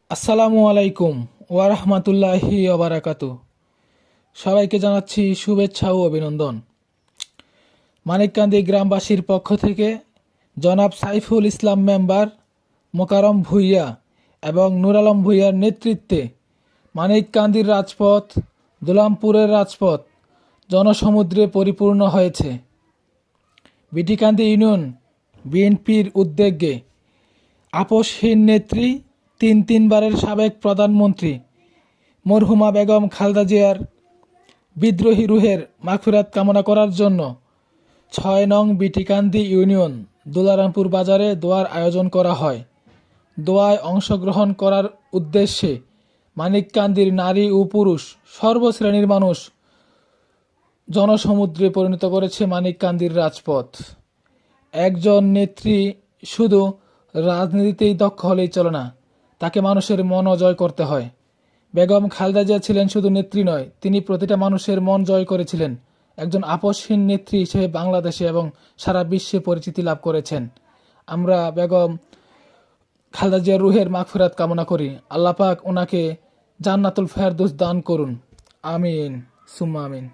আসসালামু আলাইকুম ওয়া রাহমাতুল্লাহি ওয়া বারাকাতুহু। সবাইকে জানাচ্ছি শুভেচ্ছা ও অভিনন্দন। মানিককান্দি গ্রামবাসীর পক্ষ থেকে জনাব সাইফুল ইসলাম মেম্বার, মোকারম ভূঁইয়া এবং নূর আলম ভূঁইয়ার নেতৃত্বে মানিককান্দির রাজপথ, দুলামপুরের রাজপথ জনসমুদ্রে পরিপূর্ণ হয়েছে। বিটিকান্দি ইউনিয়ন বিএনপির উদ্যোগে আপসহীন নেত্রী, তিনবারের সাবেক প্রধানমন্ত্রী মরহুমা বেগম খালেদা জিয়ার বিদ্রোহী রুহের মাগফিরাত কামনা করার জন্য ৬ নং বিটিকান্দি ইউনিয়ন দুলারামপুর বাজারে দোয়ার আয়োজন করা হয়। দোয়ায় অংশগ্রহণ করার উদ্দেশ্যে মানিককান্দির নারী ও পুরুষ সর্বশ্রেণীর মানুষ জনসমুদ্রে পরিণত করেছে মানিককান্দির রাজপথ। একজন নেত্রী শুধু রাজনীতিতেই দক্ষ হলেই চলে না, তাকে মানুষের মনও জয় করতে হয়। বেগম খালেদা জিয়া ছিলেন শুধু নেত্রী নয়, তিনি প্রতিটা মানুষের মন জয় করেছিলেন। একজন আপসহীন নেত্রী হিসেবে বাংলাদেশে এবং সারা বিশ্বে পরিচিতি লাভ করেছেন। আমরা বেগম খালেদা জিয়ার রুহের মাগফিরাত কামনা করি। আল্লাহ পাক ওনাকে জান্নাতুল ফেরদৌস দান করুন। আমিন সুম্মা আমিন।